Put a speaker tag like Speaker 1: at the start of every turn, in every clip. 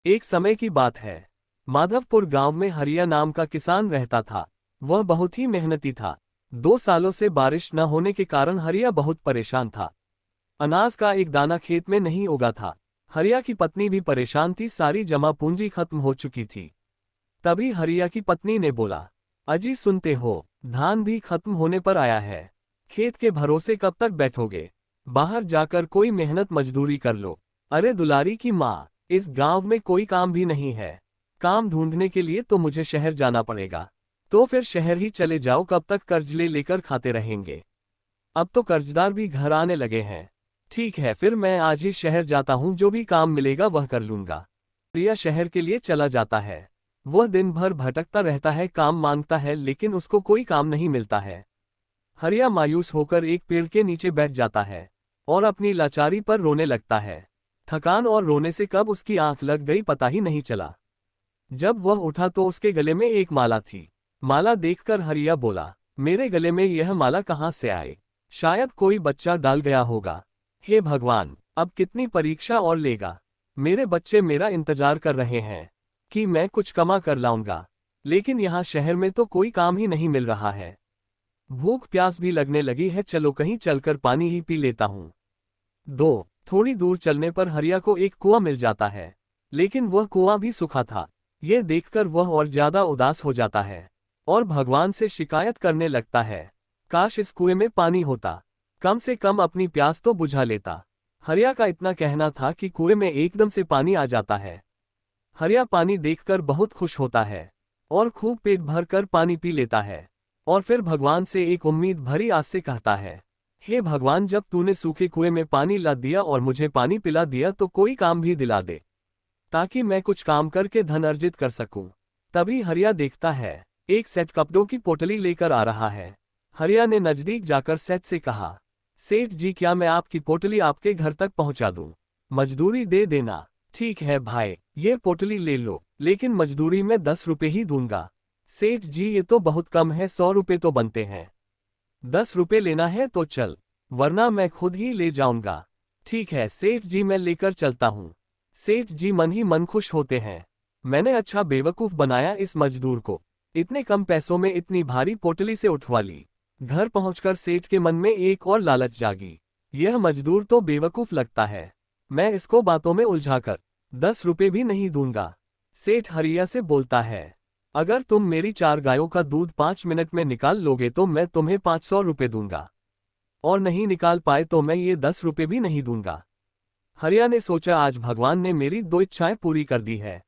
Speaker 1: एक समय की बात है। माधवपुर गांव में हरिया नाम का किसान रहता था। वह बहुत ही मेहनती था। 2 सालों से बारिश न होने के कारण हरिया बहुत परेशान था। अनाज का एक दाना खेत में नहीं उगा था। हरिया की पत्नी भी परेशान थी, सारी जमा पूंजी खत्म हो चुकी थी। तभी हरिया की पत्नी ने बोला, अजी सुनते हो, धान भी खत्म होने पर आया है। खेत के भरोसे कब तक बैठोगे? बाहर जाकर कोई मेहनत मजदूरी कर लो। अरे दुलारी की माँ, इस गांव में कोई काम भी नहीं है। काम ढूंढने के लिए तो मुझे शहर जाना पड़ेगा। तो फिर शहर ही चले जाओ, कब तक कर्ज ले लेकर खाते रहेंगे? अब तो कर्जदार भी घर आने लगे हैं। ठीक है, फिर मैं आज ही शहर जाता हूँ, जो भी काम मिलेगा वह कर लूंगा। प्रिया शहर के लिए चला जाता है। वह दिन भर भटकता रहता है, काम मांगता है, लेकिन उसको कोई काम नहीं मिलता है। हरिया मायूस होकर एक पेड़ के नीचे बैठ जाता है और अपनी लाचारी पर रोने लगता है। थकान और रोने से कब उसकी आंख लग गई पता ही नहीं चला। जब वह उठा तो उसके गले में एक माला थी। माला देखकर हरिया बोला, मेरे गले में यह माला कहाँ से आए? शायद कोई बच्चा डाल गया होगा। हे भगवान, अब कितनी परीक्षा और लेगा? मेरे बच्चे मेरा इंतजार कर रहे हैं कि मैं कुछ कमा कर लाऊंगा, लेकिन यहाँ शहर में तो कोई काम ही नहीं मिल रहा है। भूख प्यास भी लगने लगी है, चलो कहीं चलकर पानी ही पी लेता हूँ। थोड़ी दूर चलने पर हरिया को एक कुआं मिल जाता है, लेकिन वह कुआं भी सूखा था। ये देखकर वह और ज्यादा उदास हो जाता है और भगवान से शिकायत करने लगता है, काश इस कुएं में पानी होता, कम से कम अपनी प्यास तो बुझा लेता। हरिया का इतना कहना था कि कुएं में एकदम से पानी आ जाता है। हरिया पानी देखकर बहुत खुश होता है और खूब पेट भरकर पानी पी लेता है और फिर भगवान से एक उम्मीद भरी आस से कहता है, हे भगवान, जब तूने सूखे कुएं में पानी ला दिया और मुझे पानी पिला दिया तो कोई काम भी दिला दे, ताकि मैं कुछ काम करके धन अर्जित कर सकूं। तभी हरिया देखता है, एक सेठ कपड़ों की पोटली लेकर आ रहा है। हरिया ने नजदीक जाकर सेठ से कहा, सेठ जी, क्या मैं आपकी पोटली आपके घर तक पहुंचा दूं? मजदूरी दे देना। ठीक है भाई, ये पोटली ले लो, लेकिन मजदूरी में 10 रुपए ही दूंगा। सेठ जी, ये तो बहुत कम है, 100 रुपए तो बनते हैं। 10 रुपए लेना है तो चल, वरना मैं खुद ही ले जाऊंगा। ठीक है सेठ जी, मैं लेकर चलता हूँ। सेठ जी मन ही मन खुश होते हैं, मैंने अच्छा बेवकूफ बनाया इस मजदूर को, इतने कम पैसों में इतनी भारी पोटली से उठवा ली। घर पहुंचकर सेठ के मन में एक और लालच जागी, यह मजदूर तो बेवकूफ लगता है, मैं इसको बातों में उलझाकर 10 रुपए भी नहीं दूंगा। सेठ हरिया से बोलता है, अगर तुम मेरी 4 गायों का दूध 5 मिनट में निकाल लोगे तो मैं तुम्हें 500 रुपए दूंगा, और नहीं निकाल पाए तो मैं ये 10 रुपए भी नहीं दूंगा। हरिया ने सोचा, आज भगवान ने मेरी 2 इच्छाएं पूरी कर दी है,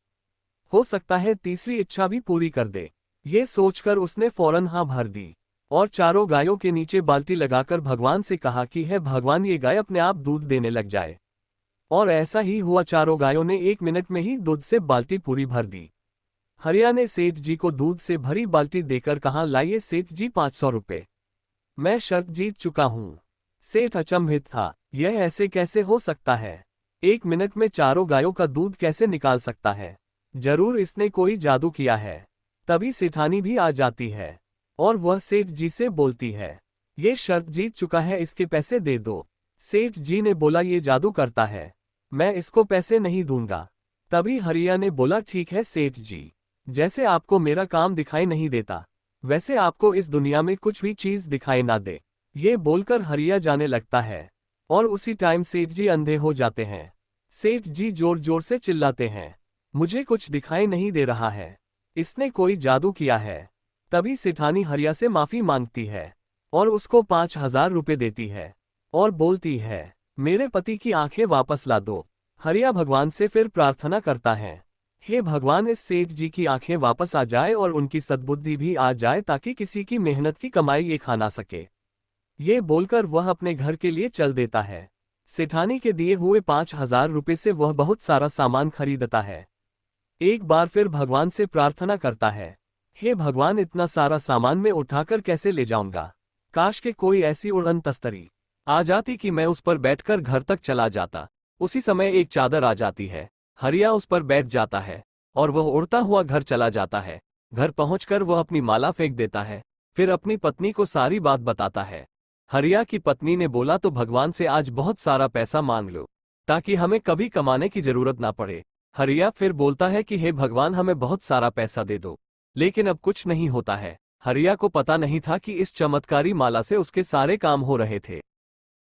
Speaker 1: हो सकता है तीसरी इच्छा भी पूरी कर दे। ये सोचकर उसने फौरन हाँ भर दी और चारों गायों के नीचे बाल्टी लगाकर भगवान से कहा कि हे भगवान, ये गाय अपने आप दूध देने लग जाए। और ऐसा ही हुआ, चारों गायों ने 1 मिनट में ही दूध से बाल्टी पूरी भर दी। हरिया ने सेठ जी को दूध से भरी बाल्टी देकर कहा, लाइए सेठ जी 500 रुपए, मैं शर्त जीत चुका हूँ। सेठ अचंभित था, यह ऐसे कैसे हो सकता है? 1 मिनट में चारों गायों का दूध कैसे निकाल सकता है? जरूर इसने कोई जादू किया है। तभी सेठानी भी आ जाती है और वह सेठ जी से बोलती है, ये शर्त जीत चुका है, इसके पैसे दे दो। सेठ जी ने बोला, ये जादू करता है, मैं इसको पैसे नहीं दूंगा। तभी हरिया ने बोला, ठीक है सेठ जी, जैसे आपको मेरा काम दिखाई नहीं देता, वैसे आपको इस दुनिया में कुछ भी चीज दिखाई ना दे। ये बोलकर हरिया जाने लगता है और उसी टाइम सेठ जी अंधे हो जाते हैं। सेठ जी जोर जोर से चिल्लाते हैं, मुझे कुछ दिखाई नहीं दे रहा है, इसने कोई जादू किया है। तभी सेठानी हरिया से माफी मांगती है और उसको 5000 रुपए देती है और बोलती है, मेरे पति की आंखें वापस ला दो। हरिया भगवान से फिर प्रार्थना करता है, हे भगवान, इस सेठ जी की आंखें वापस आ जाए और उनकी सद्बुद्धि भी आ जाए, ताकि किसी की मेहनत की कमाई ये खा ना सके। ये बोलकर वह अपने घर के लिए चल देता है। सेठानी के दिए हुए 5000 रुपए से वह बहुत सारा सामान खरीदता है। एक बार फिर भगवान से प्रार्थना करता है, हे भगवान, इतना सारा सामान मैं उठाकर कैसे ले जाऊंगा? काश के कोई ऐसी उड़न तस्तरी आ जाती कि मैं उस पर बैठकर घर तक चला जाता। उसी समय एक चादर आ जाती है, हरिया उस पर बैठ जाता है और वह उड़ता हुआ घर चला जाता है। घर पहुंचकर वह अपनी माला फेंक देता है, फिर अपनी पत्नी को सारी बात बताता है। हरिया की पत्नी ने बोला, तो भगवान से आज बहुत सारा पैसा मांग लो, ताकि हमें कभी कमाने की जरूरत ना पड़े। हरिया फिर बोलता है कि हे भगवान, हमें बहुत सारा पैसा दे दो, लेकिन अब कुछ नहीं होता है। हरिया को पता नहीं था कि इस चमत्कारी माला से उसके सारे काम हो रहे थे।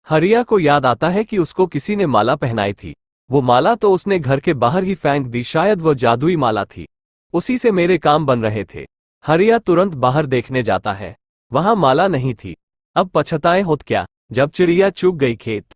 Speaker 1: हरिया को याद आता है कि उसको किसी ने माला पहनाई थी। वो माला तो उसने घर के बाहर ही फेंक दी, शायद वो जादुई माला थी, उसी से मेरे काम बन रहे थे। हरिया तुरंत बाहर देखने जाता है, वहां माला नहीं थी। अब पछताए होत क्या, जब चिड़िया चुग गई खेत।